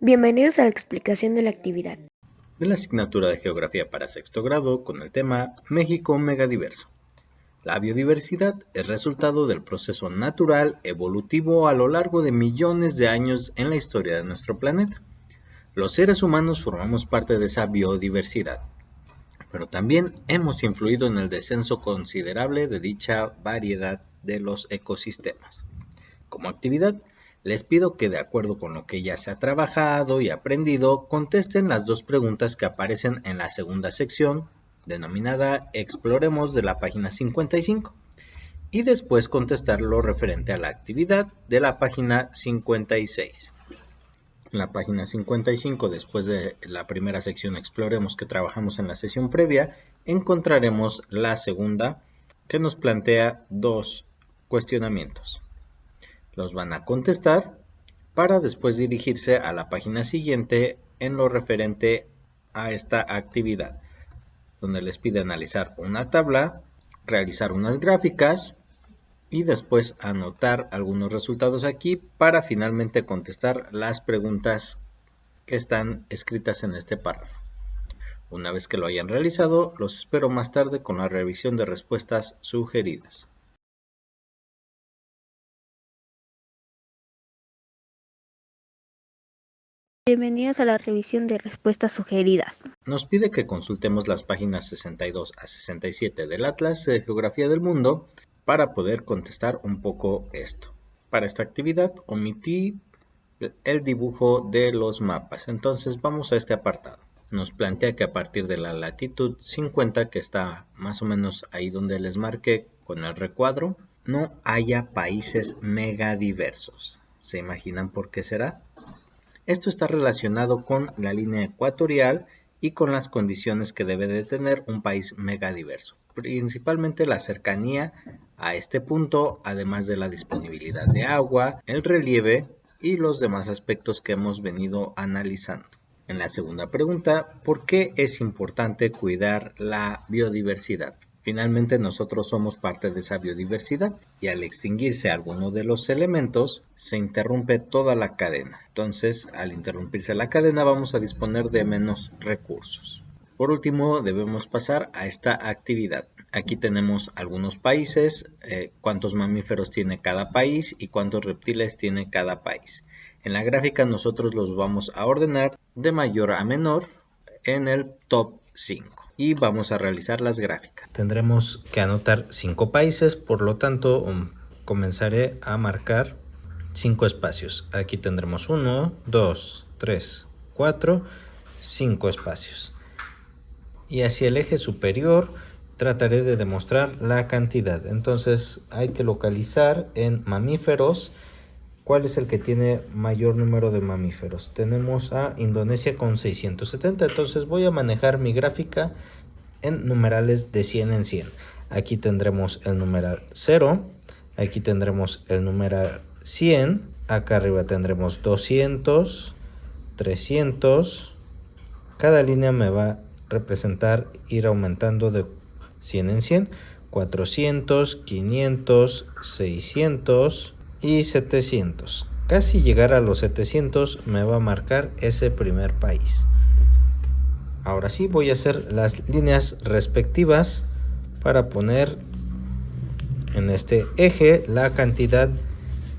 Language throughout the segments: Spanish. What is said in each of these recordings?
Bienvenidos a la explicación de la actividad de la asignatura de Geografía para sexto grado con el tema México megadiverso. La biodiversidad es resultado del proceso natural evolutivo a lo largo de millones de años en la historia de nuestro planeta. Los seres humanos formamos parte de esa biodiversidad, pero también hemos influido en el descenso considerable de dicha variedad de los ecosistemas. Como actividad, les pido que de acuerdo con lo que ya se ha trabajado y aprendido, contesten las dos preguntas que aparecen en la segunda sección, denominada Exploremos de la página 55, y después contestar lo referente a la actividad de la página 56. En la página 55, después de la primera sección Exploremos que trabajamos en la sesión previa, encontraremos la segunda que nos plantea dos cuestionamientos. Los van a contestar para después dirigirse a la página siguiente en lo referente a esta actividad, donde les pide analizar una tabla, realizar unas gráficas y después anotar algunos resultados aquí para finalmente contestar las preguntas que están escritas en este párrafo. Una vez que lo hayan realizado, los espero más tarde con la revisión de respuestas sugeridas. Bienvenidos a la revisión de respuestas sugeridas. Nos pide que consultemos las páginas 62 a 67 del Atlas de Geografía del Mundo para poder contestar un poco esto. Para esta actividad omití el dibujo de los mapas, entonces vamos a este apartado. Nos plantea que a partir de la latitud 50, que está más o menos ahí donde les marqué con el recuadro, no haya países megadiversos. ¿Se imaginan por qué será? Esto está relacionado con la línea ecuatorial y con las condiciones que debe de tener un país megadiverso, principalmente la cercanía a este punto, además de la disponibilidad de agua, el relieve y los demás aspectos que hemos venido analizando. En la segunda pregunta, ¿por qué es importante cuidar la biodiversidad? Finalmente nosotros somos parte de esa biodiversidad y al extinguirse alguno de los elementos se interrumpe toda la cadena. Entonces al interrumpirse la cadena vamos a disponer de menos recursos. Por último debemos pasar a esta actividad. Aquí tenemos algunos países, cuántos mamíferos tiene cada país y cuántos reptiles tiene cada país. En la gráfica nosotros los vamos a ordenar de mayor a menor en el top 5. Y vamos a realizar las gráficas. Tendremos que anotar 5 países, por lo tanto comenzaré a marcar 5 espacios. Aquí tendremos 1, 2, 3, 4, 5 espacios. Y hacia el eje superior trataré de demostrar la cantidad. Entonces hay que localizar en mamíferos cuál es el que tiene mayor número de mamíferos. Tenemos a Indonesia con 670, entonces voy a manejar mi gráfica en numerales de 100 en 100. Aquí tendremos el numeral 0, aquí tendremos el numeral 100, acá arriba tendremos 200, 300, cada línea me va a representar ir aumentando de 100 en 100, 400, 500, 600 y 700. Casi llegar a los 700 me va a marcar ese primer país. Ahora sí voy a hacer las líneas respectivas para poner en este eje la cantidad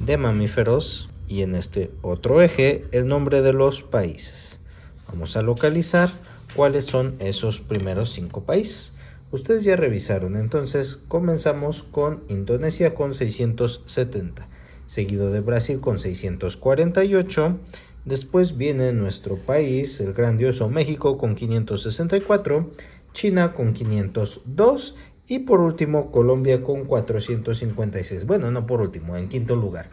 de mamíferos y en este otro eje el nombre de los países. Vamos a localizar cuáles son esos primeros 5 países. Ustedes ya revisaron, entonces comenzamos con Indonesia con 670, seguido de Brasil con 648. Después viene nuestro país, el grandioso México con 564, China con 502 y por último Colombia con 456. Bueno, no por último, en quinto lugar,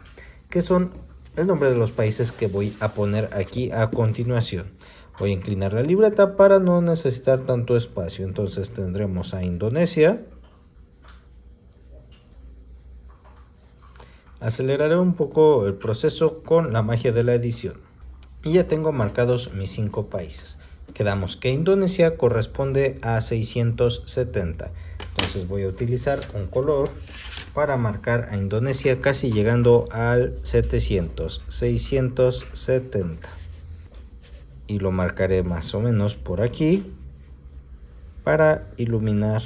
que son el nombre de los países que voy a poner aquí a continuación. Voy a inclinar la libreta para no necesitar tanto espacio. Entonces tendremos a Indonesia. Aceleraré un poco el proceso con la magia de la edición. Y ya tengo marcados mis 5 países. Quedamos que Indonesia corresponde a 670. Entonces voy a utilizar un color para marcar a Indonesia casi llegando al 700. 670. y lo marcaré más o menos por aquí para iluminar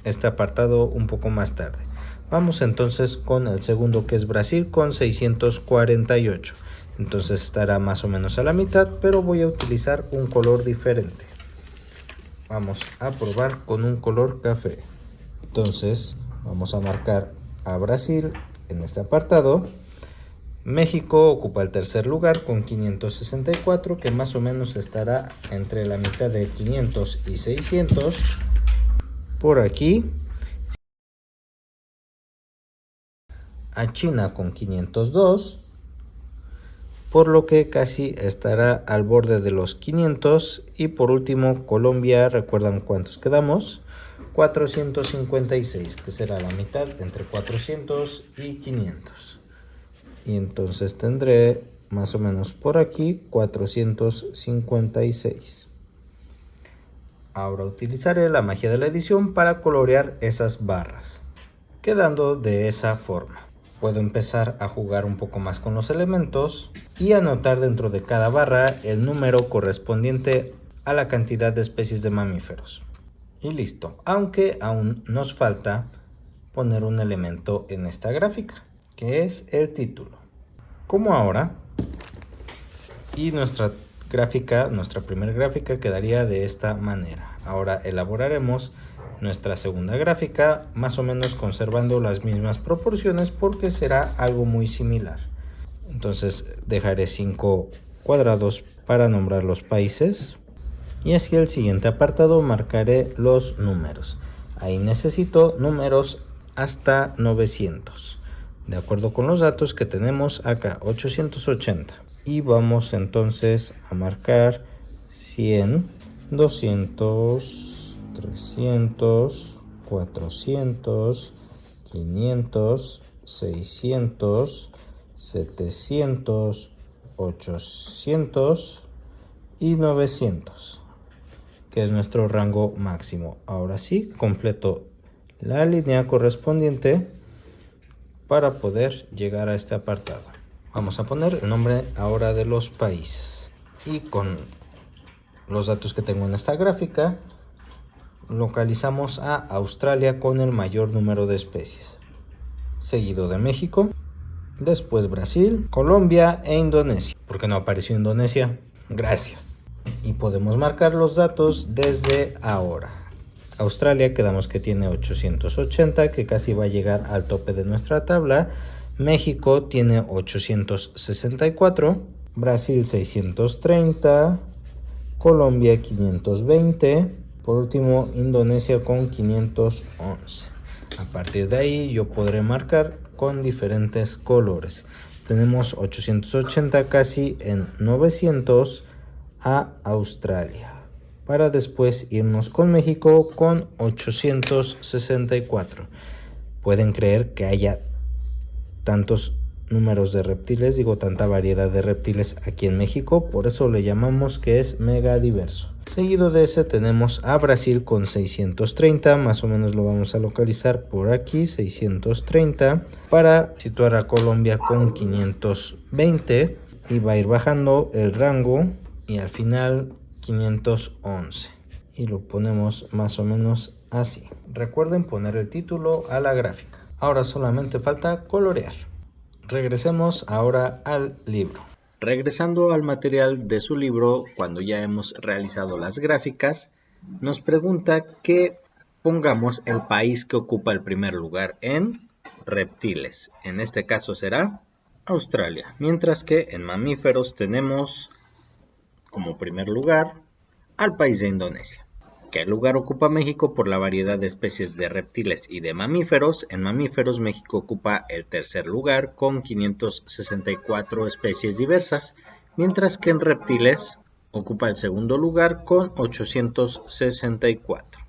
este apartado un poco más tarde. Vamos entonces con el segundo, que es Brasil, con 648. Entonces estará más o menos a la mitad, pero voy a utilizar un color diferente. Vamos a probar con un color café. Entonces vamos a marcar a Brasil en este apartado. México ocupa el tercer lugar con 564, que más o menos estará entre la mitad de 500 y 600. Por aquí a China con 502, por lo que casi estará al borde de los 500. Y por último Colombia, ¿recuerdan cuántos quedamos? 456, que será la mitad entre 400 y 500. Y entonces tendré más o menos por aquí 456. Ahora utilizaré la magia de la edición para colorear esas barras, quedando de esa forma. Puedo empezar a jugar un poco más con los elementos y anotar dentro de cada barra el número correspondiente a la cantidad de especies de mamíferos. Y listo, aunque aún nos falta poner un elemento en esta gráfica, que es el título. Como ahora, y nuestra primera gráfica quedaría de esta manera. Ahora elaboraremos nuestra segunda gráfica, más o menos conservando las mismas proporciones, porque será algo muy similar. Entonces dejaré 5 cuadrados para nombrar los países, y así el siguiente apartado marcaré los números. Ahí necesito números hasta 900, de acuerdo con los datos que tenemos acá, 880. Y vamos entonces a marcar 100, 200, 300, 400, 500, 600, 700, 800 y 900, que es nuestro rango máximo. Ahora sí, completo la línea correspondiente para poder llegar a este apartado. Vamos a poner el nombre ahora de los países, y con los datos que tengo en esta gráfica localizamos a Australia con el mayor número de especies, seguido de México, después Brasil, Colombia e Indonesia. ¿Por qué no apareció Indonesia? Gracias. Y podemos marcar los datos desde ahora. Australia quedamos que tiene 880, que casi va a llegar al tope de nuestra tabla. México tiene 864, Brasil 630, Colombia 520, por último Indonesia con 511. A partir de ahí yo podré marcar con diferentes colores. Tenemos 880 casi en 900 a Australia, para después irnos con México con 864. Pueden creer que haya tantos números de reptiles, tanta variedad de reptiles aquí en México, por eso le llamamos que es mega diverso. Seguido de ese tenemos a Brasil con 630, más o menos lo vamos a localizar por aquí, 630, para situar a Colombia con 520, y va a ir bajando el rango y al final 511, y lo ponemos más o menos así. Recuerden poner el título a la gráfica. Ahora solamente falta colorear. Regresemos ahora al libro. Regresando al material de su libro, cuando ya hemos realizado las gráficas, nos pregunta que pongamos el país que ocupa el primer lugar en reptiles. En este caso será Australia, mientras que en mamíferos tenemos como primer lugar al país de Indonesia. ¿Qué lugar ocupa México por la variedad de especies de reptiles y de mamíferos? En mamíferos, México ocupa el tercer lugar con 564 especies diversas, mientras que en reptiles ocupa el segundo lugar con 864.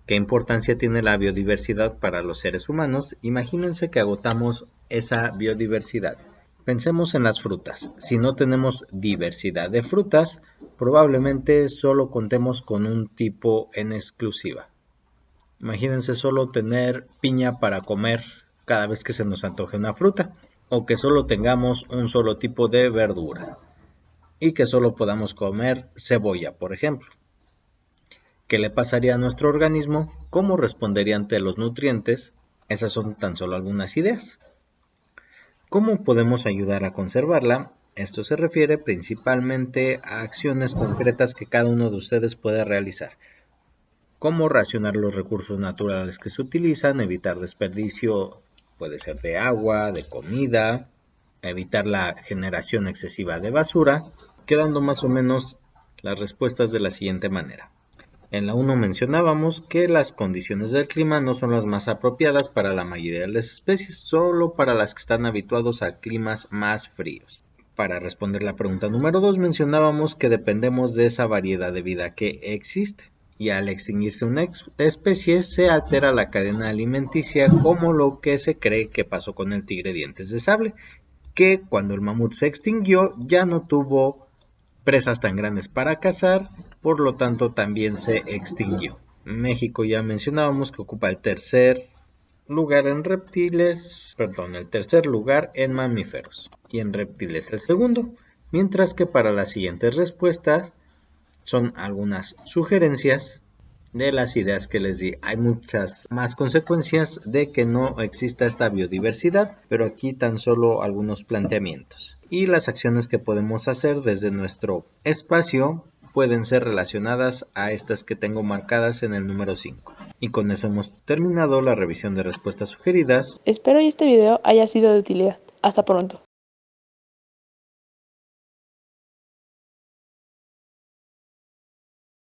¿Qué importancia tiene la biodiversidad para los seres humanos? Imagínense que agotamos esa biodiversidad. Pensemos en las frutas. Si no tenemos diversidad de frutas, probablemente solo contemos con un tipo en exclusiva. Imagínense solo tener piña para comer cada vez que se nos antoje una fruta, o que solo tengamos un solo tipo de verdura. y que solo podamos comer cebolla, por ejemplo. ¿Qué le pasaría a nuestro organismo? ¿Cómo respondería ante los nutrientes? Esas son tan solo algunas ideas. ¿Cómo podemos ayudar a conservarla? Esto se refiere principalmente a acciones concretas que cada uno de ustedes puede realizar, como racionar los recursos naturales que se utilizan, evitar desperdicio, puede ser de agua, de comida, evitar la generación excesiva de basura, quedando más o menos las respuestas de la siguiente manera. En la 1 mencionábamos que las condiciones del clima no son las más apropiadas para la mayoría de las especies, solo para las que están habituados a climas más fríos. Para responder la pregunta número 2 mencionábamos que dependemos de esa variedad de vida que existe. Y al extinguirse una especie se altera la cadena alimenticia, como lo que se cree que pasó con el tigre dientes de sable, que cuando el mamut se extinguió ya no tuvo presas tan grandes para cazar, por lo tanto también se extinguió. México ya mencionábamos que ocupa el tercer lugar en reptiles, el tercer lugar en mamíferos y en reptiles el segundo, mientras que para las siguientes respuestas son algunas sugerencias de las ideas que les di. Hay muchas más consecuencias de que no exista esta biodiversidad, pero aquí tan solo algunos planteamientos. Y las acciones que podemos hacer desde nuestro espacio pueden ser relacionadas a estas que tengo marcadas en el número 5. Y con eso hemos terminado la revisión de respuestas sugeridas. Espero que este video haya sido de utilidad. Hasta pronto.